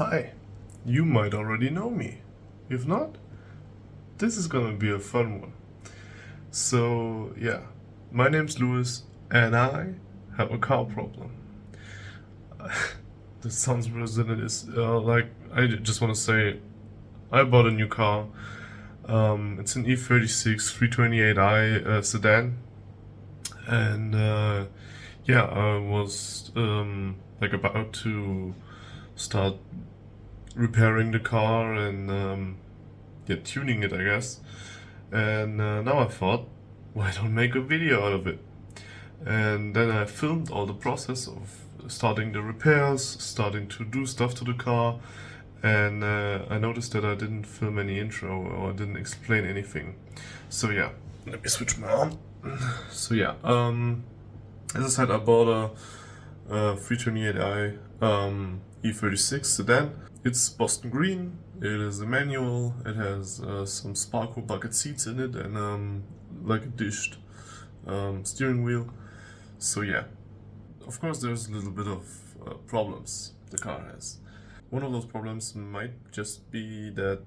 Hi, you might already know me. If not, this is gonna be a fun one. So, yeah, my name's Louis and I have a car problem. This sounds worse than it is. I just want to say, I bought a new car. It's an E36 328i sedan, and yeah, I was about to start repairing the car and tuning it, I guess. And now I thought, why don't make a video out of it? And then I filmed all the process of starting the repairs, starting to do stuff to the car, and I noticed that I didn't film any intro or didn't explain anything. So yeah, let me switch my arm. So yeah, as I said, I bought a 328i E36 sedan. It's Boston green. It is a manual. It has some Sparko bucket seats in it and like a dished steering wheel. So yeah, of course there's a little bit of problems the car has. One of those problems might just be that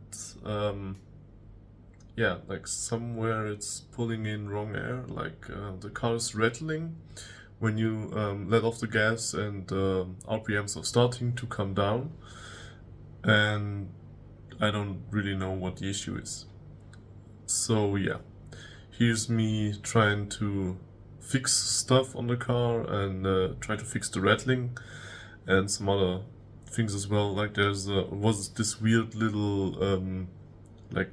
yeah, like somewhere it's pulling in wrong air, like the car is rattling when you let off the gas and RPMs are starting to come down, and I don't really know what the issue is. So yeah, here's me trying to fix stuff on the car and try to fix the rattling and some other things as well. Like there's was this weird little like,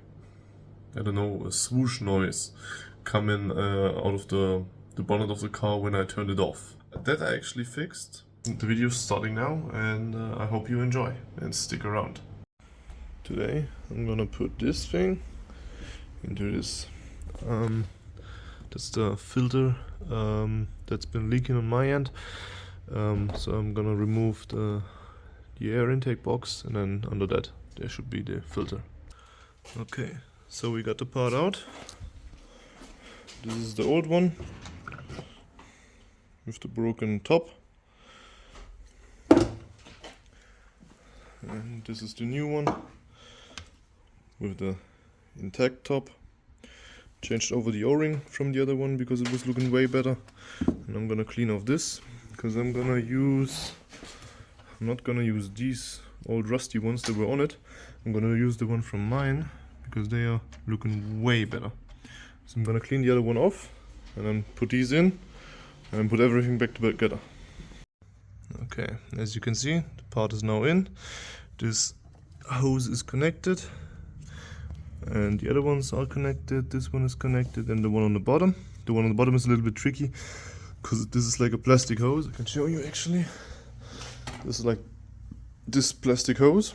I don't know, a swoosh noise coming out of the bonnet of the car when I turned it off. That I actually fixed. The video's starting now, and I hope you enjoy and stick around. Today I'm gonna put this thing into this. That's the filter that's been leaking on my end. So I'm gonna remove the air intake box, and then under that there should be the filter. Okay, so we got the part out. This is the old one with the broken top, and this is the new one with the intact top. Changed over the O-ring from the other one because it was looking way better. And I'm gonna clean off this because I'm not gonna use these old rusty ones that were on it. I'm gonna use the one from mine because they are looking way better. So I'm gonna clean the other one off and then put these in and put everything back together. Okay, as you can see, the part is now in. This hose is connected, and the other ones are connected. This one is connected, and the one on the bottom. The one on the bottom is a little bit tricky because this is like a plastic hose. I can show you actually. This is like this plastic hose,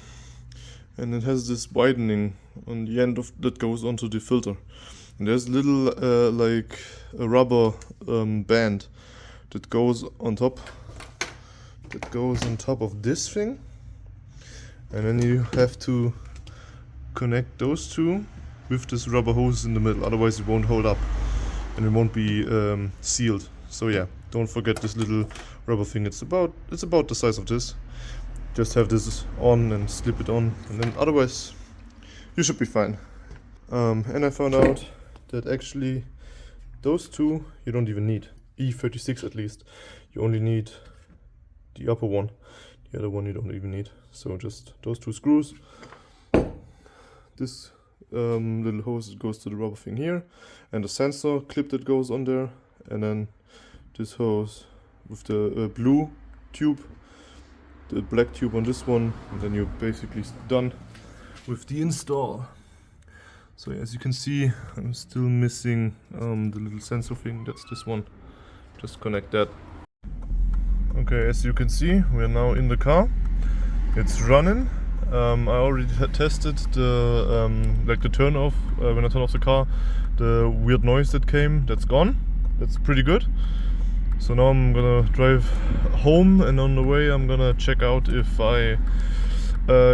and it has this widening on the end of that goes onto the filter. And there's a little like a rubber band that goes on top. That goes on top of this thing, and then you have to connect those two with this rubber hose in the middle, otherwise it won't hold up and it won't be sealed. So yeah, don't forget this little rubber thing. It's about the size of this. Just have this on and slip it on, and then otherwise you should be fine. And I found out that actually those two you don't even need. E36 at least, you only need the upper one. The other one you don't even need. So just those two screws. This little hose goes to the rubber thing here, and the sensor clip that goes on there, and then this hose with the blue tube, the black tube on this one, and then you're basically done with the install. So as you can see, I'm still missing the little sensor thing. That's this one. Just connect that. Okay, as you can see, we're now in the car. It's running. I already tested the like the turn off. When I turn off the car, the weird noise that came, that's gone. That's pretty good. So now I'm gonna drive home, and on the way I'm gonna check out if I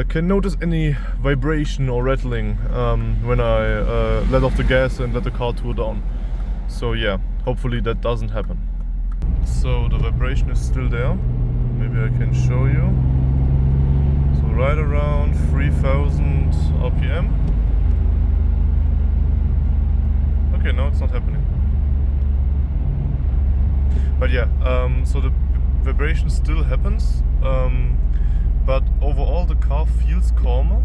can notice any vibration or rattling when I let off the gas and let the car tool down. So yeah, hopefully that doesn't happen. So the vibration is still there. Maybe I can show you. So right around 3000 RPM. Okay, now it's not happening. But yeah, so the vibration still happens, but overall the car feels calmer.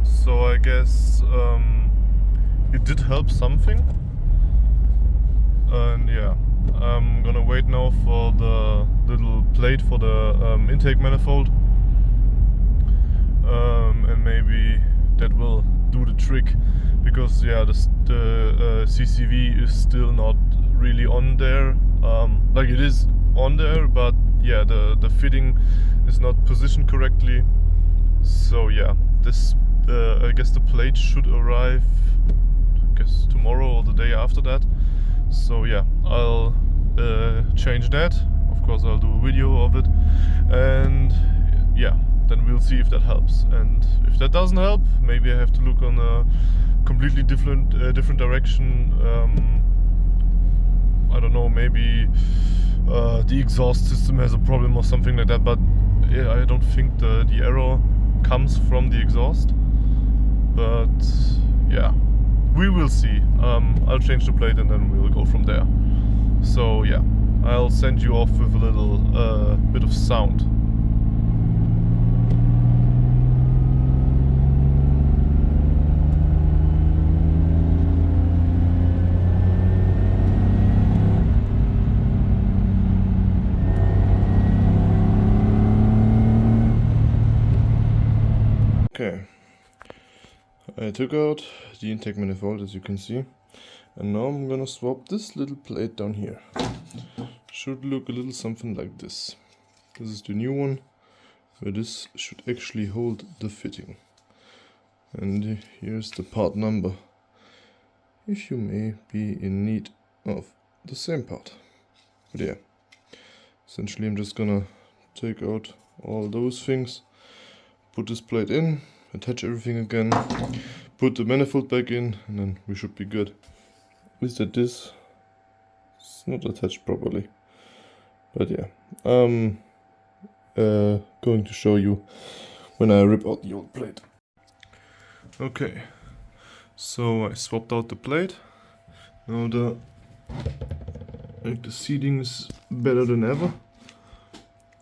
So I guess it did help something. And yeah, I'm gonna wait now for the little plate for the intake manifold, and maybe that will do the trick, because yeah, the CCV is still not really on there. Like it is on there, but yeah, the fitting is not positioned correctly. So yeah, this I guess the plate should arrive, I guess tomorrow or the day after that. So yeah, I'll change that. Of course, I'll do a video of it, and yeah, then we'll see if that helps. And if that doesn't help, maybe I have to look on a completely different direction. I don't know, maybe the exhaust system has a problem or something like that. But yeah, I don't think the error comes from the exhaust. But yeah, we will see. I'll change the plate and then we'll go from there. So yeah, I'll send you off with a little bit of sound. Okay, I took out the intake manifold, as you can see, and now I'm gonna swap this little plate down here. Should look a little something like this. This is the new one, where this should actually hold the fitting. And here's the part number, if you may be in need of the same part. But yeah, essentially I'm just gonna take out all those things, put this plate in, attach everything again, put the manifold back in, and then we should be good. Is that this is not attached properly? But yeah, I'm going to show you when I rip out the old plate. Okay, so I swapped out the plate. Now the seating is better than ever.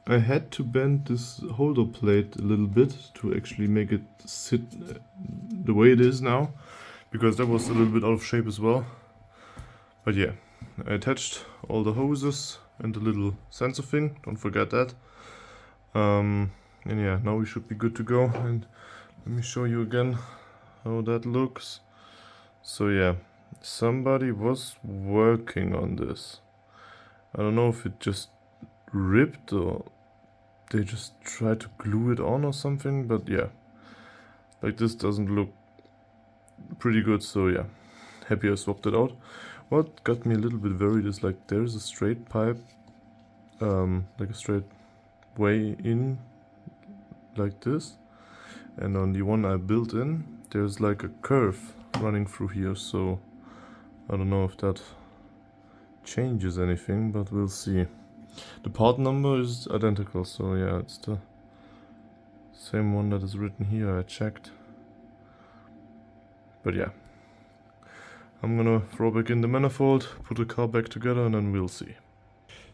I had to bend this holder plate a little bit to actually make it sit the way it is now, because that was a little bit out of shape as well. But yeah, I attached all the hoses and the little sensor thing, don't forget that. And yeah, now we should be good to go. And let me show you again how that looks. So yeah, somebody was working on this. I don't know if it just ripped or they just tried to glue it on or something, but yeah, like this doesn't look pretty good. So yeah, happy I swapped it out. What got me a little bit worried is like there's a straight pipe, like a straight way in like this, and on the one I built in there's like a curve running through here. So I don't know if that changes anything, but we'll see. The part number is identical, so yeah, it's the same one that is written here, I checked. But yeah, I'm gonna throw back in the manifold, put the car back together, and then we'll see.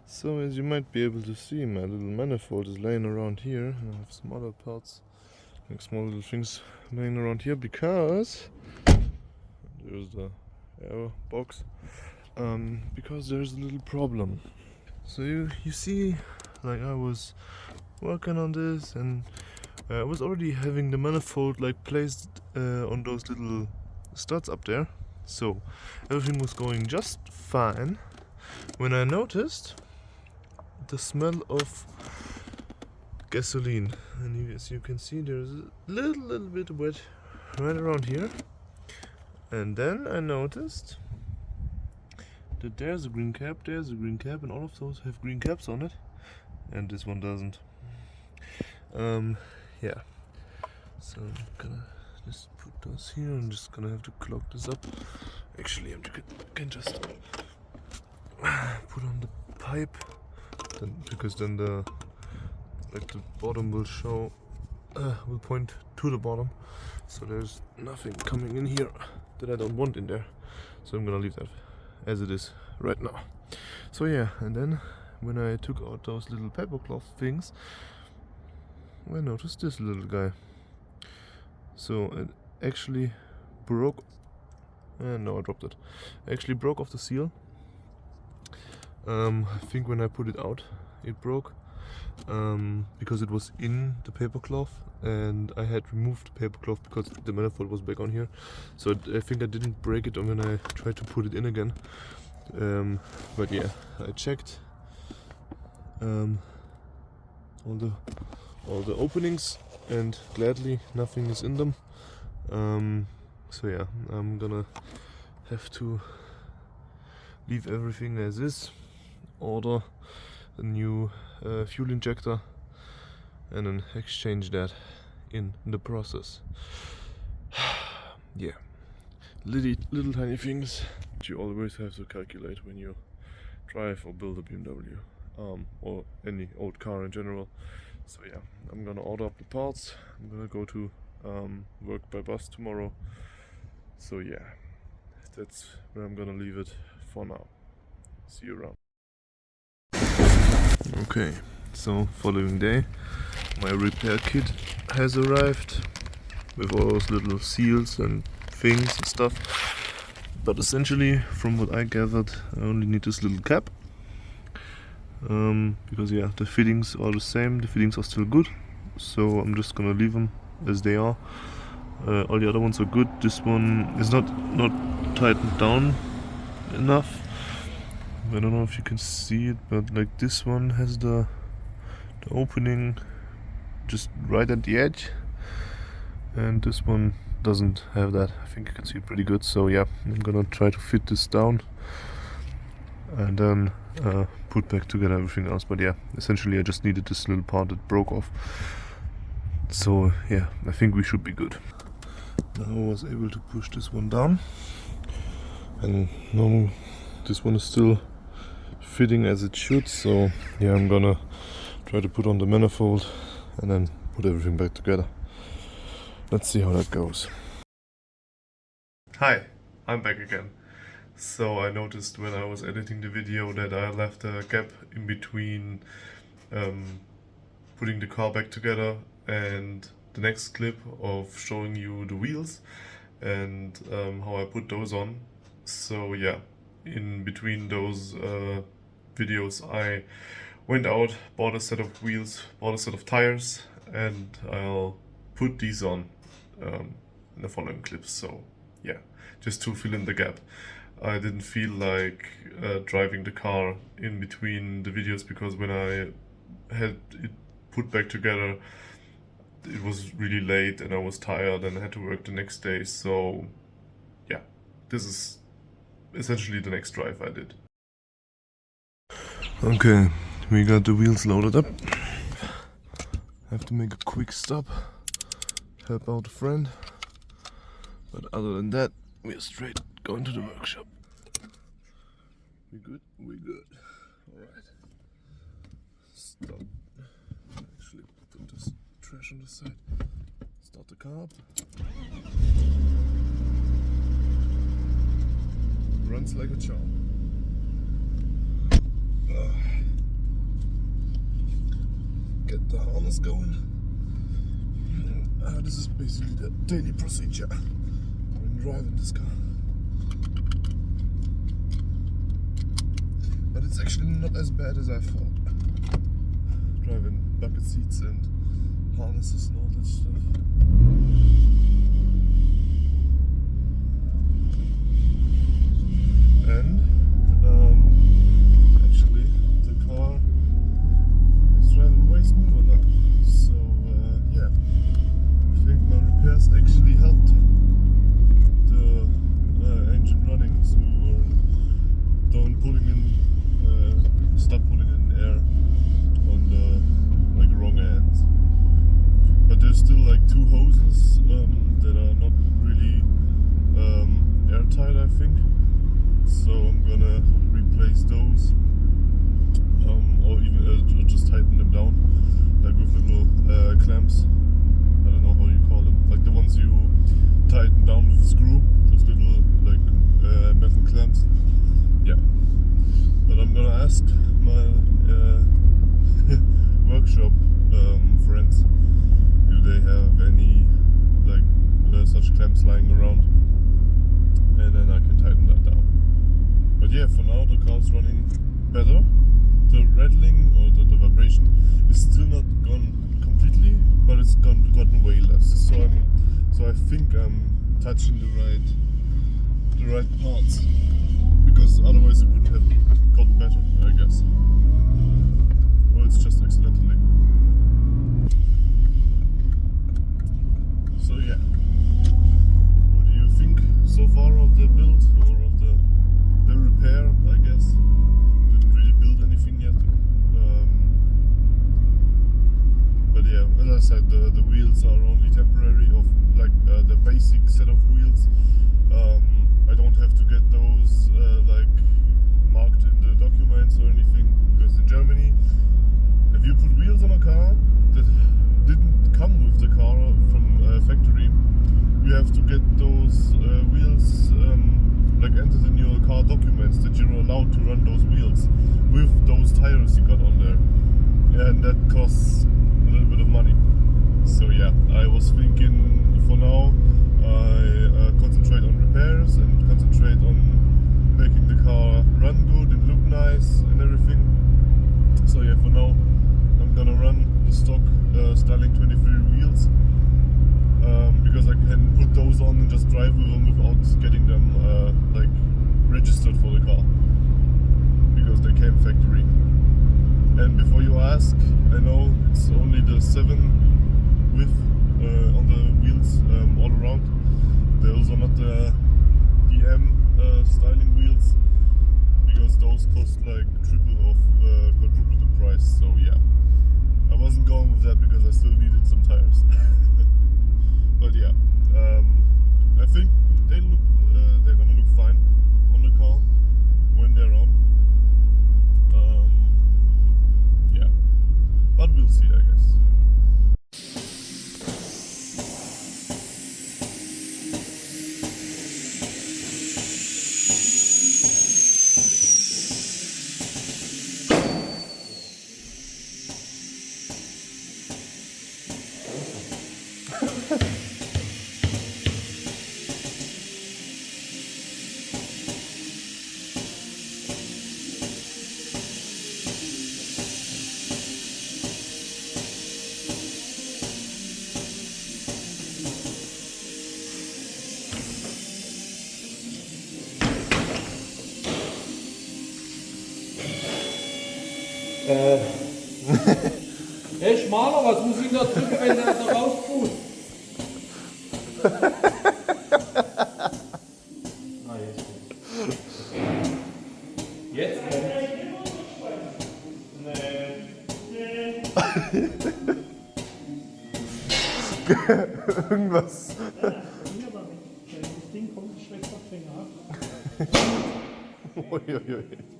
So as you might be able to see, my little manifold is laying around here, and I have some other parts, like small little things laying around here, because there's the air box, because there's a little problem. So you see, like I was working on this, and I was already having the manifold like placed on those little studs up there. So everything was going just fine when I noticed the smell of gasoline. And as you can see, there's a little bit wet right around here. And then I noticed that there's a green cap, there's a green cap, and all of those have green caps on it, and this one doesn't. Yeah, so I'm gonna just put those here. I'm just gonna have to clog this up. Actually, I can just put on the pipe, because then the bottom will show, will point to the bottom, so there's nothing coming in here that I don't want in there. So I'm gonna leave that as it is right now. So yeah, and then when I took out those little paper cloth things, I noticed this little guy. So it actually broke. No, I dropped it. Actually broke off the seal. I think when I put it out, it broke because it was in the paper cloth, and I had removed the paper cloth because the manifold was back on here. So I think I didn't break it when I tried to put it in again. But yeah, I checked all the openings, and gladly nothing is in them. So yeah, I'm gonna have to leave everything as is, order a new fuel injector, and then exchange that in the process. Yeah, little tiny things that you always have to calculate when you drive or build a BMW, or any old car in general. So yeah, I'm gonna order up the parts. I'm gonna go to work by bus tomorrow. So yeah, that's where I'm gonna leave it for now. See you around. Okay, so following day, my repair kit has arrived with all those little seals and things and stuff. But essentially, from what I gathered, I only need this little cap. Because yeah, the fittings are the same, the fittings are still good. So I'm just gonna leave them as they are. All the other ones are good. This one is not tightened down enough. I don't know if you can see it, but like this one has the opening just right at the edge, and this one doesn't have that. I think you can see it pretty good. So yeah, I'm gonna try to fit this down and then put back together everything else. But yeah, essentially I just needed this little part that broke off. So yeah, I think we should be good. Now I was able to push this one down, and now this one is still fitting as it should. So yeah, I'm gonna try to put on the manifold and then put everything back together. Let's see how that goes. Hi, I'm back again. So I noticed when I was editing the video that I left a gap in between putting the car back together and the next clip of showing you the wheels and how I put those on. So yeah, in between those videos I went out, bought a set of wheels, bought a set of tires, and I'll put these on in the following clips. So yeah, just to fill in the gap. I didn't feel like driving the car in between the videos because when I had it put back together, it was really late and I was tired and I had to work the next day. So yeah, this is essentially the next drive I did. Okay, we got the wheels loaded up. I have to make a quick stop, help out a friend, but other than that, we're straight going to the workshop. We good? We good. Alright. Stop. Actually, put this trash on the side. Start the car up. Runs like a charm. Get the harness going. This is basically the daily procedure when driving this car. But it's actually not as bad as I thought. Driving bucket seats and harnesses and all that stuff. And actually the car is driving way smoother now. So yeah, I think my repairs actually helped the engine running smoother. Don't stop pulling in air on the like wrong ends. But there's still like two hoses that are not really airtight, I think. So I'm gonna replace those, or even just tighten them down, like with little clamps. I don't know how you call them. screw, those little like metal clamps. Yeah, but I'm gonna ask my workshop friends if they have any like such clamps lying around, and then I can tighten that down. But yeah, for now the car's running better. The rattling or the vibration is still not gone completely, but it's gotten way less. So I think I'm touching the right parts, because otherwise it wouldn't have gotten better, I guess. Or it's just accidentally. So yeah, what do you think so far of the build or of the repair? I guess didn't really build anything yet. But yeah, as I said, the wheels are only temporary, of like the basic set of wheels. I don't have to get those like marked in the documents or anything, because in Germany, if you put wheels on a car that didn't come with the car from factory, you have to get those wheels like entered in your car documents that you're allowed to run those wheels with those tires you got on there, and that costs a little bit of money. So yeah, I was thinking for now I concentrate on repairs and concentrate on making the car run good and look nice and everything. So yeah, for now I'm gonna run the stock Styling 23 wheels, because I can put those on and just drive with them without getting them like registered for the car, because they came factory. And before you ask, I know it's only the 7 width on the wheels all around. Those are not the DM styling wheels, because those cost like triple of quadruple the price. So yeah, I wasn't going with that because I still needed some tires. But yeah, I think they're gonna look fine on the car when they're on. Yeah, but we'll see, I guess. Hey Schmaler, was muss ich da drücken, wenn der da rausfußt? Ah, jetzt kommt's. Irgendwas. Das Ding kommt, schwächt Finger ab. Uiuiui.